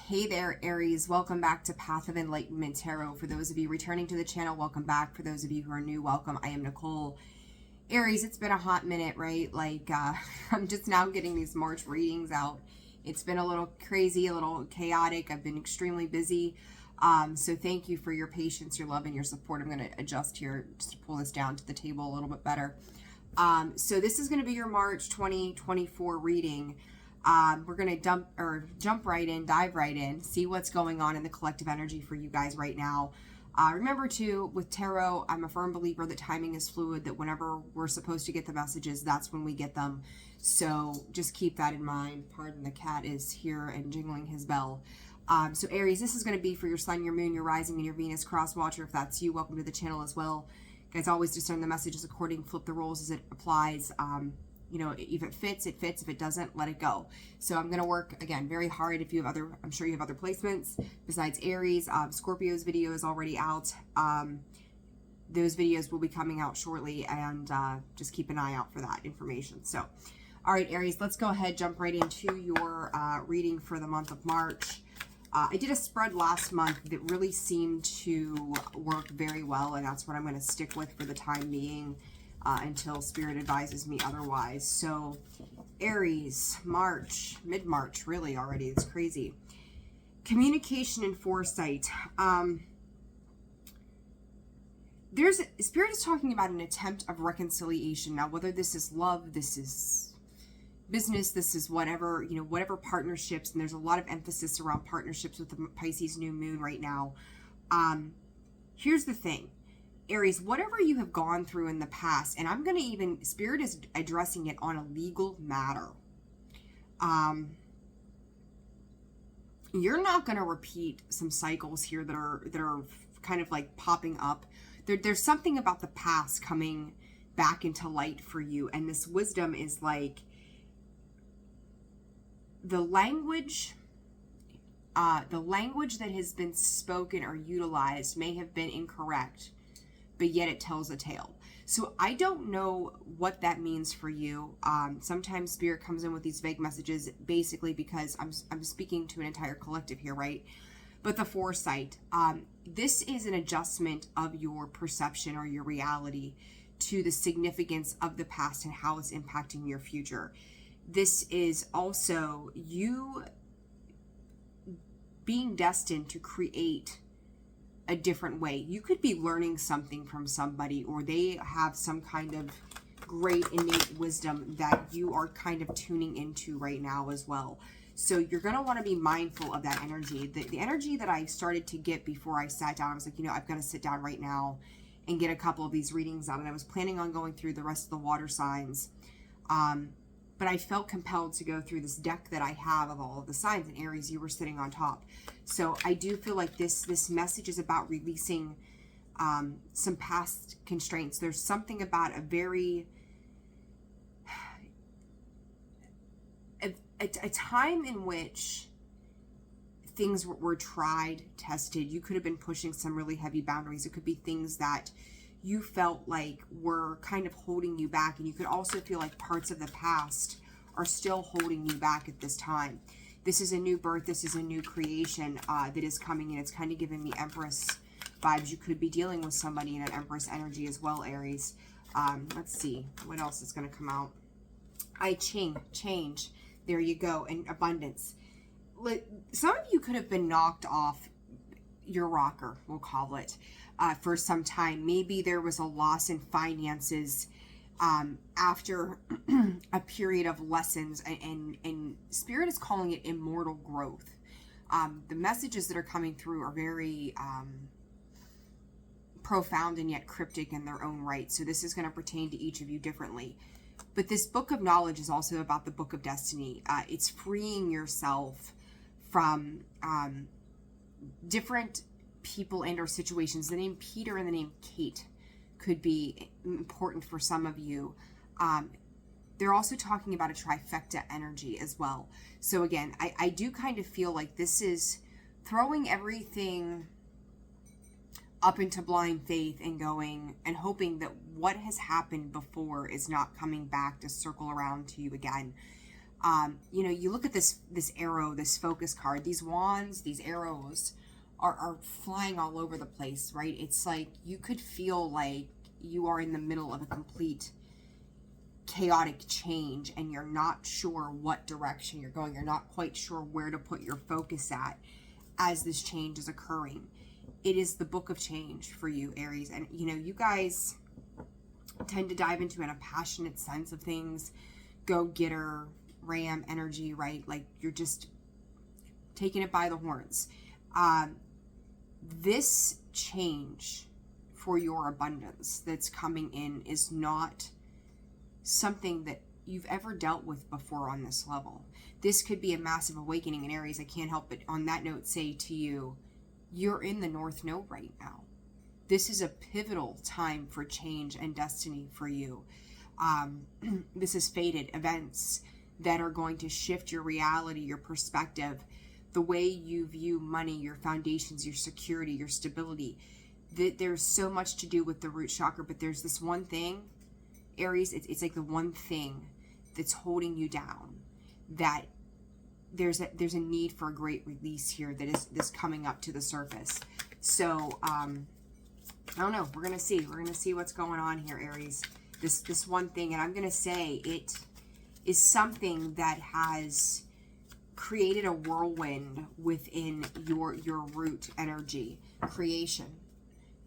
Hey there, Aries. Welcome back to Path of Enlightenment Tarot. For those of you returning to the channel, welcome back. For those of you who are new, welcome. I am Nicole. Aries, it's been a hot minute, right? I'm just now getting these March readings out. It's been a little crazy, a little chaotic. I've been extremely busy. So thank you for your patience, your love, and your support. I'm going to adjust here just to pull this down to the table a little bit better. So this is going to be your March 2024 reading. We're going to jump right in, dive right in, see what's going on in the collective energy for you guys right now. Remember too, with tarot, I'm a firm believer that timing is fluid, that whenever we're supposed to get the messages, that's when we get them. So just keep that in mind. Pardon, the cat is here and jingling his bell. So Aries, this is going to be for your sun, your moon, your rising, and your Venus cross watcher. If that's you, welcome to the channel as well. Guys, always discern the messages according, flip the roles as it applies. You know, if it fits, it fits. If it doesn't, let it go. So I'm going to work, again, very hard. If you have other, I'm sure you have other placements besides Aries. Scorpio's video is already out. Those videos will be coming out shortly, and just keep an eye out for that information. So, all right, Aries, let's go ahead, jump right into your reading for the month of March. I did a spread last month that really seemed to work very well, and that's what I'm going to stick with for the time being. Until Spirit advises me otherwise. So Aries, March, mid-March, really already. It's crazy. Communication and foresight. Spirit is talking about an attempt of reconciliation. Now, whether this is love, this is business, this is whatever, you know, whatever partnerships, and there's a lot of emphasis around partnerships with the Pisces new moon right now. Here's the thing. Aries, whatever you have gone through in the past, and I'm going to even, Spirit is addressing it on a legal matter. You're not going to repeat some cycles here that are kind of like popping up. There's something about the past coming back into light for you, and this wisdom is like the language that has been spoken or utilized may have been incorrect, but yet it tells a tale. So I don't know what that means for you. Sometimes Spirit comes in with these vague messages, basically because I'm speaking to an entire collective here, right? But the foresight, this is an adjustment of your perception or your reality to the significance of the past and how it's impacting your future. This is also you being destined to create a different way. You could be learning something from somebody, or they have some kind of great innate wisdom that you are kind of tuning into right now as well. So you're going to want to be mindful of that energy. The energy that I started to get before I sat down, I was like, you know, I've got to sit down right now and get a couple of these readings out. And I was planning on going through the rest of the water signs. But I felt compelled to go through this deck that I have of all of the signs, and Aries, you were sitting on top. So I do feel like this message is about releasing some past constraints. There's something about a time in which things were tried, tested. You could have been pushing some really heavy boundaries. It could be things that you felt like were kind of holding you back, and you could also feel like parts of the past are still holding you back at this time. This is a new birth. This is a new creation that is coming in. It's kind of giving me Empress vibes. You could be dealing with somebody in an Empress energy as well, Aries. Let's see what else is going to come out. Change. There you go. And abundance. Some of you could have been knocked off your rocker, we'll call it, for some time. Maybe there was a loss in finances after a period of lessons, and Spirit is calling it immortal growth. The messages that are coming through are very profound and yet cryptic in their own right. So this is going to pertain to each of you differently. But this book of knowledge is also about the book of destiny. It's freeing yourself from different people and or situations. The name Peter and the name Kate could be important for some of you. They're also talking about a trifecta energy as well. So again, I do kind of feel like this is throwing everything up into blind faith and going and hoping that what has happened before is not coming back to circle around to you again. You know, you look at this arrow, this focus card, these wands, these arrows are flying all over the place, right? It's like you could feel like you are in the middle of a complete chaotic change and you're not sure what direction you're going. You're not quite sure where to put your focus at as this change is occurring. It is the book of change for you, Aries. And, you know, you guys tend to dive into in a passionate sense of things, go-getter, ram energy, right? Like you're just taking it by the horns. This change for your abundance that's coming in is not something that you've ever dealt with before on this level. This could be a massive awakening in Aries. I can't help but on that note say to you, you're in the North Node right now. This is a pivotal time for change and destiny for you. This is fated events that are going to shift your reality, your perspective, the way you view money, your foundations, your security, your stability. There's so much to do with the root chakra, but there's this one thing, Aries, it's like the one thing that's holding you down, that there's a need for a great release here that is coming up to the surface. So, I don't know. We're going to see. We're going to see what's going on here, Aries. This one thing, and I'm going to say it is something that has created a whirlwind within your root energy creation.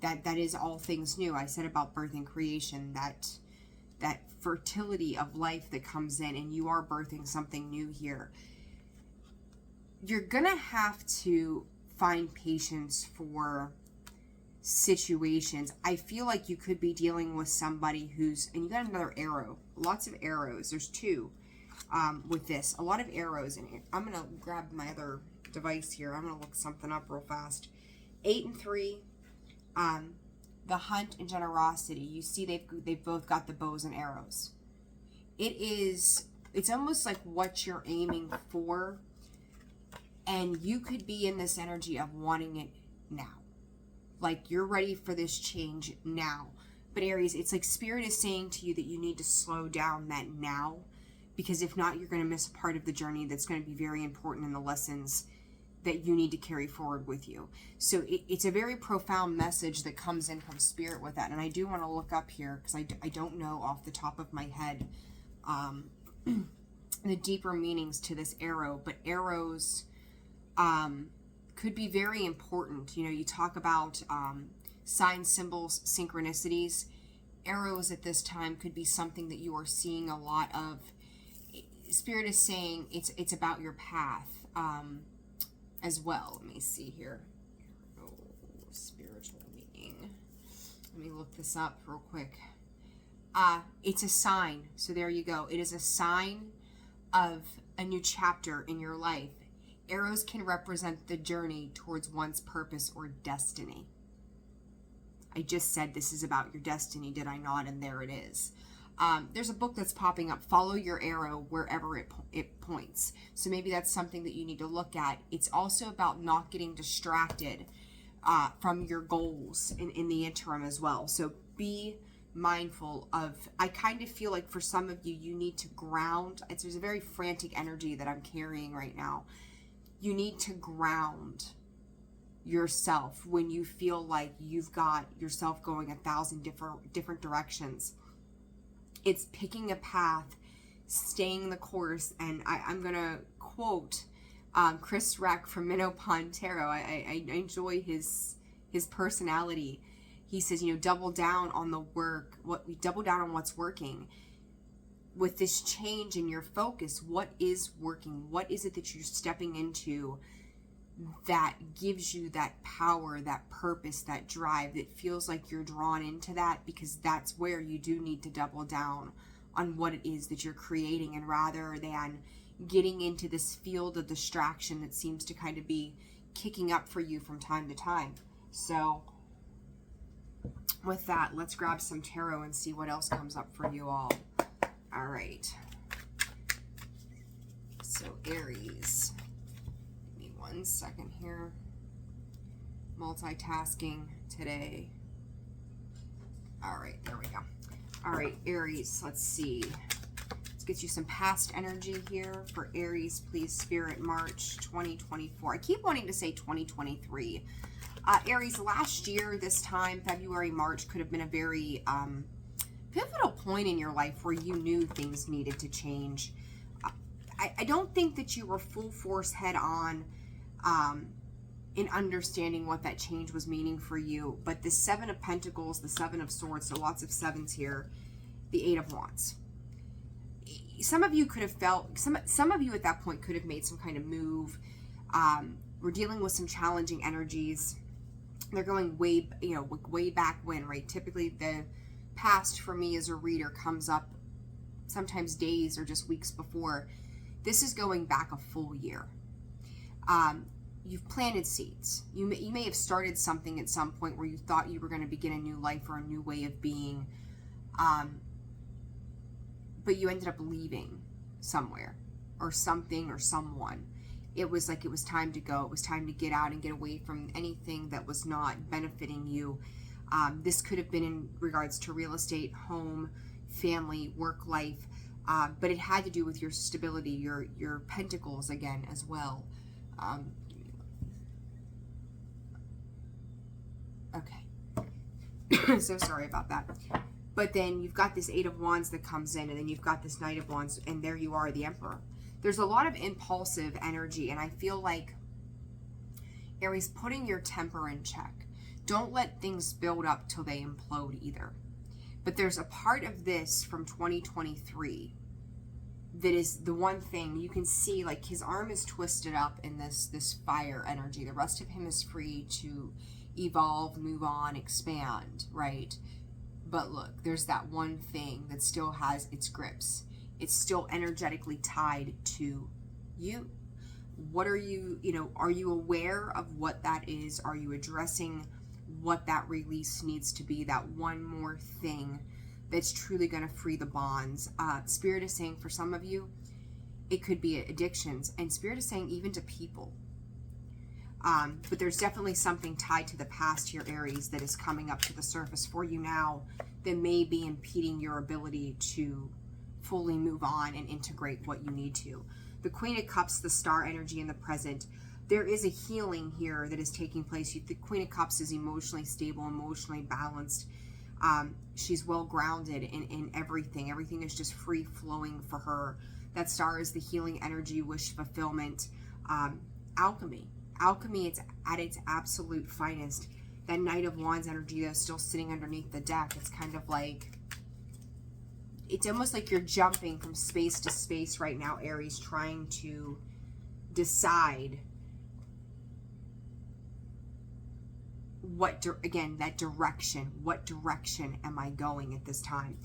That is all things new. I said about birth and creation, that fertility of life that comes in, and you are birthing something new here. You're going to have to find patience for situations. I feel like you could be dealing with somebody who's, and you got another arrow, lots of arrows. There's two with this, a lot of arrows. And I'm going to grab my other device here. I'm going to look something up real fast. 8 and 3, the hunt and generosity. You see they've both got the bows and arrows. It's almost like what you're aiming for, and you could be in this energy of wanting it now. Like you're ready for this change now. But Aries, it's like Spirit is saying to you that you need to slow down that now, because if not, you're going to miss a part of the journey that's going to be very important in the lessons that you need to carry forward with you. So it's a very profound message that comes in from Spirit with that. And I do want to look up here because I don't know off the top of my head the deeper meanings to this arrow. But arrows could be very important. You know, you talk about signs, symbols, synchronicities. Arrows at this time could be something that you are seeing a lot of. Spirit is saying it's about your path as well. Let me see here. Oh, spiritual meaning. Let me look this up real quick. It's a sign. So there you go. It is a sign of a new chapter in your life. Arrows can represent the journey towards one's purpose or destiny. I just said this is about your destiny, did I not? And there it is. There's a book that's popping up, Follow Your Arrow Wherever it Points. So maybe that's something that you need to look at. It's also about not getting distracted from your goals in the interim as well. So be mindful of, I kind of feel like for some of you, you need to ground. There's a very frantic energy that I'm carrying right now. You need to ground yourself when you feel like you've got yourself going 1,000 different directions. It's picking a path, staying the course, and I'm going to quote Chris Reck from Minnow Pond Tarot. I enjoy his personality. He says, you know, double down on the work, double down on what's working. With this change in your focus, what is working? What is it that you're stepping into that gives you that power, that purpose, that drive, that feels like you're drawn into that? Because that's where you do need to double down on what it is that you're creating, and rather than getting into this field of distraction that seems to kind of be kicking up for you from time to time. So with that, let's grab some tarot and see what else comes up for you all. All right. So Aries, give me 1 second here. Multitasking today. All right, there we go. All right, Aries, let's see. Let's get you some past energy here for Aries, please, Spirit, March 2024. I keep wanting to say 2023. Aries, last year, this time, February, March, could have been a very pivotal point in your life where you knew things needed to change. I don't think that you were full force head on in understanding what that change was meaning for you. But the Seven of Pentacles, the Seven of Swords, so lots of sevens here, the Eight of Wands. Some of you could have felt, some of you at that point could have made some kind of move. We're dealing with some challenging energies. They're going way, way back when, right? Typically the past for me as a reader comes up sometimes days or just weeks before. This is going back a full year. You've planted seeds. You may have started something at some point where you thought you were going to begin a new life or a new way of being. But you ended up leaving somewhere or something or someone. It was like it was time to go. It was time to get out and get away from anything that was not benefiting you. This could have been in regards to real estate, home, family, work life, but it had to do with your stability, your pentacles again as well. Okay. So sorry about that. But then you've got this Eight of Wands that comes in, and then you've got this Knight of Wands, and there you are, the Emperor. There's a lot of impulsive energy, and I feel like, Aries, putting your temper in check. Don't let things build up till they implode either. But there's a part of this from 2023 that is the one thing you can see, like his arm is twisted up in this fire energy. The rest of him is free to evolve, move on, expand, right? But look, there's that one thing that still has its grips. It's still energetically tied to you. What are you, are you aware of what that is? Are you addressing what that release needs to be? That one more thing that's truly going to free the bonds. Spirit is saying for some of you, it could be addictions. And Spirit is saying even to people. But there's definitely something tied to the past here, Aries, that is coming up to the surface for you now that may be impeding your ability to fully move on and integrate what you need to. The Queen of Cups, the star energy in the present, there is a healing here that is taking place. The Queen of Cups is emotionally stable, emotionally balanced. She's well grounded in everything. Everything is just free flowing for her. That star is the healing energy, wish fulfillment, alchemy. Alchemy, it's at its absolute finest. That Knight of Wands energy that's still sitting underneath the deck, it's kind of like, it's almost like you're jumping from space to space right now, Aries, trying to decide that direction. What direction am I going at this time?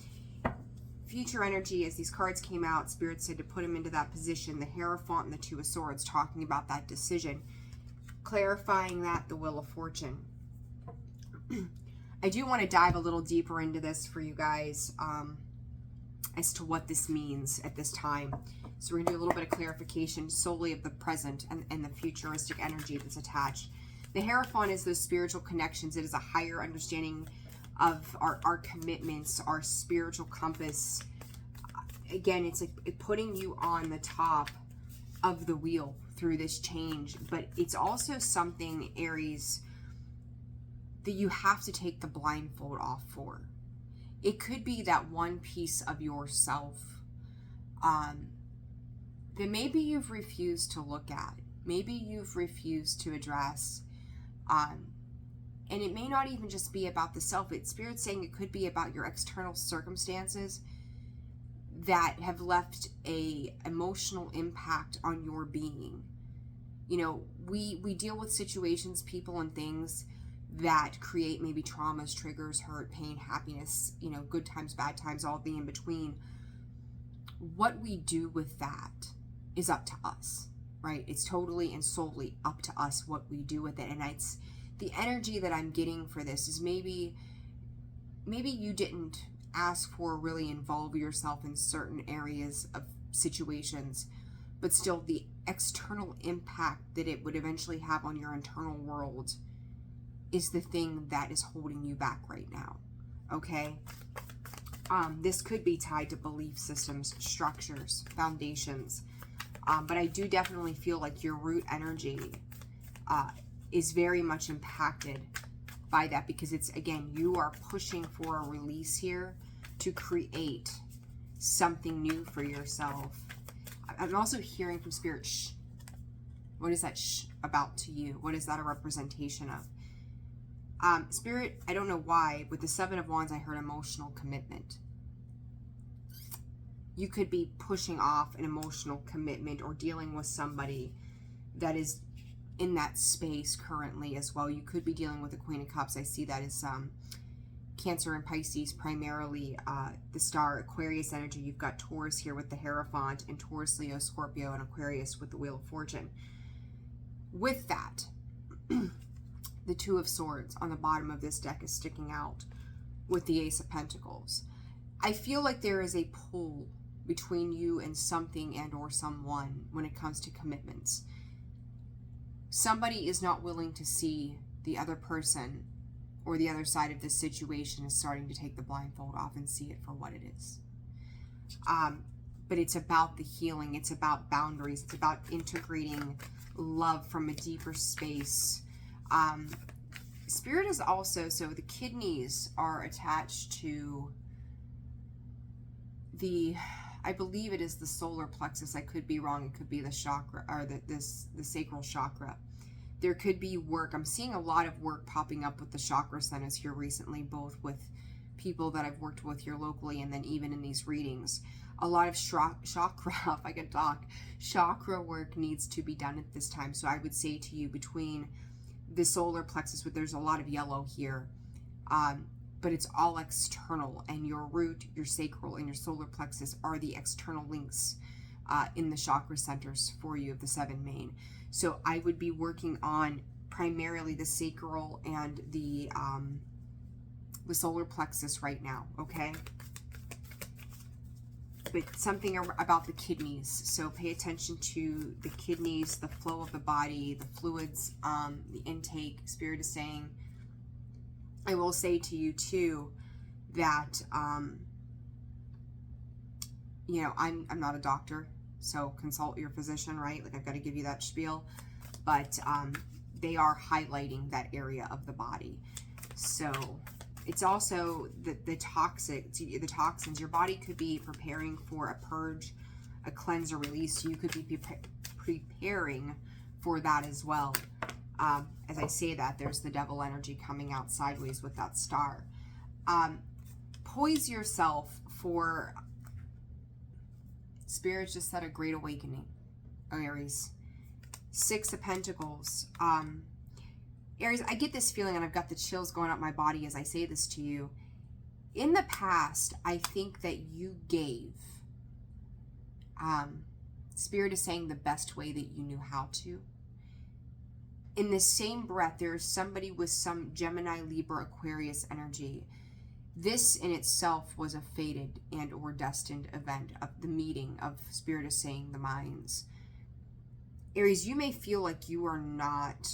Future energy, as these cards came out, Spirit said to put him into that position. The Hierophant and the Two of Swords, talking about that decision. Clarifying that, the Wheel of Fortune. I do want to dive a little deeper into this for you guys as to what this means at this time. So we're going to do a little bit of clarification solely of the present and the futuristic energy that's attached. The Hierophant is those spiritual connections. It is a higher understanding of our commitments, our spiritual compass. Again, it's like putting you on the top of the wheel through this change. But it's also something, Aries, that you have to take the blindfold off for. It could be that one piece of yourself that maybe you've refused to look at. Maybe you've refused to address. And it may not even just be about the self. Spirit's saying it could be about your external circumstances that have left a emotional impact on your being. We deal with situations, people, and things that create maybe traumas, triggers, hurt, pain, happiness, good times, bad times, all the in between. What we do with that is up to us, right? It's totally and solely up to us what we do with it. And it's the energy that I'm getting for this is maybe you didn't ask for or really involve yourself in certain areas of situations, but still the external impact that it would eventually have on your internal world is the thing that is holding you back right now. Okay? This could be tied to belief systems, structures, foundations. But I do definitely feel like your root energy is very much impacted by that, because it's, again, you are pushing for a release here to create something new for yourself. I'm also hearing from Spirit, shh. What is that shh about to you? What is that a representation of? Spirit, I don't know why, with the Seven of Wands, I heard emotional commitment. You could be pushing off an emotional commitment or dealing with somebody that is in that space currently as well. You could be dealing with the Queen of Cups. I see that as Cancer and Pisces, primarily the star Aquarius energy. You've got Taurus here with the Hierophant, and Taurus, Leo, Scorpio, and Aquarius with the Wheel of Fortune. With that, the Two of Swords on the bottom of this deck is sticking out with the Ace of Pentacles. I feel like there is a pull between you and something and or someone when it comes to commitments. Somebody is not willing to see the other person or the other side of this situation is starting to take the blindfold off and see it for what it is. But it's about the healing. It's about boundaries. It's about integrating love from a deeper space. Spirit is also, so the kidneys are attached to the, I believe it is the solar plexus. I could be wrong. It could be the chakra, or the sacral chakra. There could be work. I'm seeing a lot of work popping up with the chakra centers here recently, both with people that I've worked with here locally and then even in these readings. A lot of chakra, if I can talk, chakra work needs to be done at this time. So I would say to you, between the solar plexus, there's a lot of yellow here, but it's all external, and your root, your sacral, and your solar plexus are the external links in the chakra centers for you of the 7 main. So I would be working on primarily the sacral and the solar plexus right now, okay? But something about the kidneys. So pay attention to the kidneys, the flow of the body, the fluids, the intake. Spirit is saying, I will say to you too that, you know, I'm not a doctor, so consult your physician, right? Like, I've got to give you that spiel, but they are highlighting that area of the body. So it's also the toxins. Your body could be preparing for a purge, a cleanse, or release. You could be preparing for that as well. As I say that, there's the devil energy coming out sideways with that star. Poise yourself for, Spirit just said, a great awakening, Aries. 6 of Pentacles. Aries, I get this feeling, and I've got the chills going up my body as I say this to you. In the past, I think that you gave, Spirit is saying, the best way that you knew how to. In the same breath, there is somebody with some Gemini, Libra, Aquarius energy. This in itself was a fated and or destined event of the meeting of, Spirit is saying, the minds. Aries, you may feel like you are not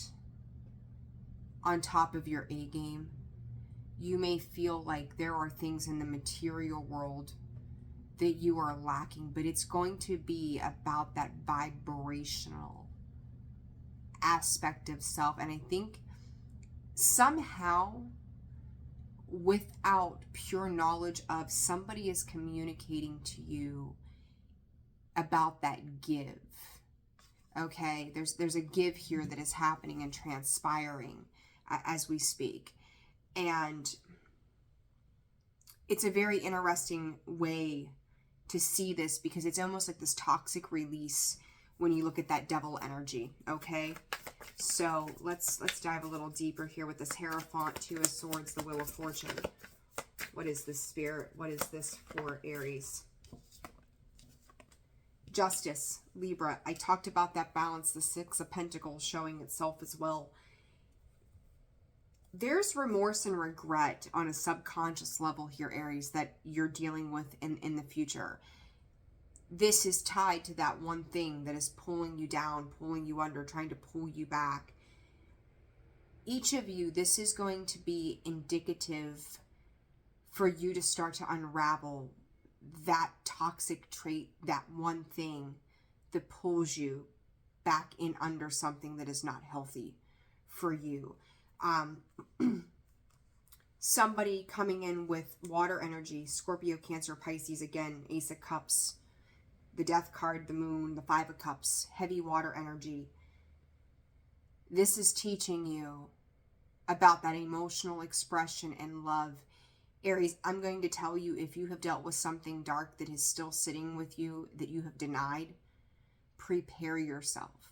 on top of your A game. You may feel like there are things in the material world that you are lacking, but it's going to be about that vibrational aspect of self. And I think somehow, without pure knowledge of, somebody is communicating to you about that give. Okay, there's a give here that is happening and transpiring as we speak. And it's a very interesting way to see this, because it's almost like this toxic release when you look at that devil energy, okay? So let's dive a little deeper here with this Hierophant, 2 of Swords, the Wheel of Fortune. What is this, Spirit? What is this for Aries? Justice, Libra. I talked about that balance, the 6 of Pentacles showing itself as well. There's remorse and regret on a subconscious level here, Aries, that you're dealing with in the future. This is tied to that one thing that is pulling you down, pulling you under, trying to pull you back. Each of you, this is going to be indicative for you to start to unravel that toxic trait, that one thing that pulls you back in under something that is not healthy for you. Somebody coming in with water energy, Scorpio, Cancer, Pisces, again, Ace of Cups, the Death card, the Moon, the Five of Cups, heavy water energy. This is teaching you about that emotional expression and love. Aries, I'm going to tell you, if you have dealt with something dark that is still sitting with you, that you have denied, prepare yourself.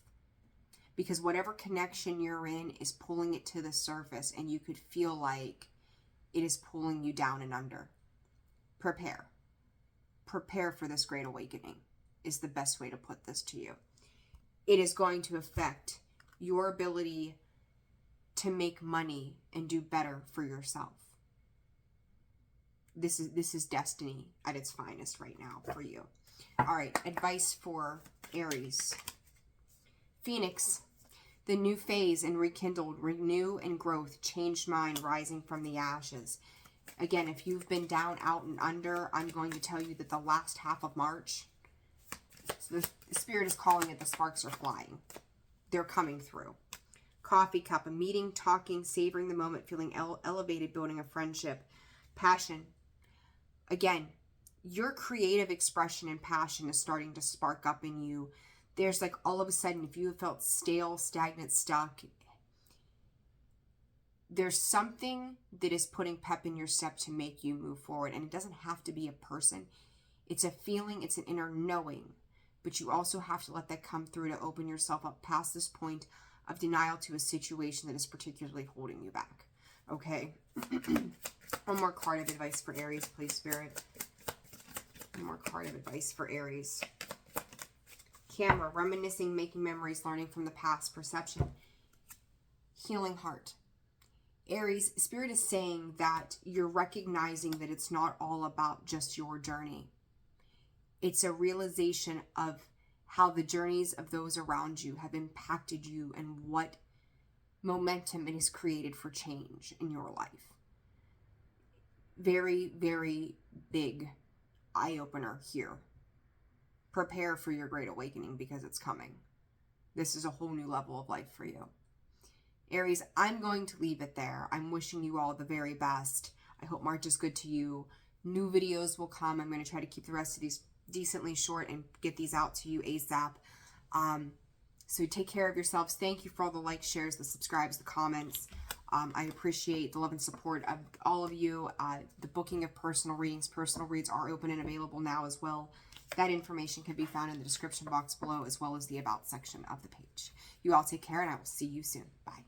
Because whatever connection you're in is pulling it to the surface, and you could feel like it is pulling you down and under. Prepare. Prepare for this great awakening is the best way to put this to you. It is going to affect your ability to make money and do better for yourself. This is destiny at its finest right now for you. All right, advice for Aries. Phoenix, the new phase and rekindled, renew and growth, changed mind rising from the ashes. Again, if you've been down, out, and under, I'm going to tell you that the last half of March, the Spirit is calling it, the sparks are flying. They're coming through. Coffee cup, a meeting, talking, savoring the moment, feeling elevated, building a friendship. Passion. Again, your creative expression and passion is starting to spark up in you. There's like all of a sudden, if you have felt stale, stagnant, stuck, there's something that is putting pep in your step to make you move forward. And it doesn't have to be a person. It's a feeling, it's an inner knowing. But you also have to let that come through to open yourself up past this point of denial to a situation that is particularly holding you back. Okay? One more card of advice for Aries, please, Spirit. One more card of advice for Aries. Camera, reminiscing, making memories, learning from the past, perception, healing heart. Aries, Spirit is saying that you're recognizing that it's not all about just your journey. It's a realization of how the journeys of those around you have impacted you and what momentum it has created for change in your life. Very, very big eye-opener here. Prepare for your great awakening because it's coming. This is a whole new level of life for you. Aries, I'm going to leave it there. I'm wishing you all the very best. I hope March is good to you. New videos will come. I'm going to try to keep the rest of these decently short and get these out to you ASAP. So take care of yourselves. Thank you for all the likes, shares, the subscribes, the comments. I appreciate the love and support of all of you. The booking of personal readings. Personal reads are open and available now as well. That information can be found in the description box below as well as the About section of the page. You all take care, and I will see you soon. Bye.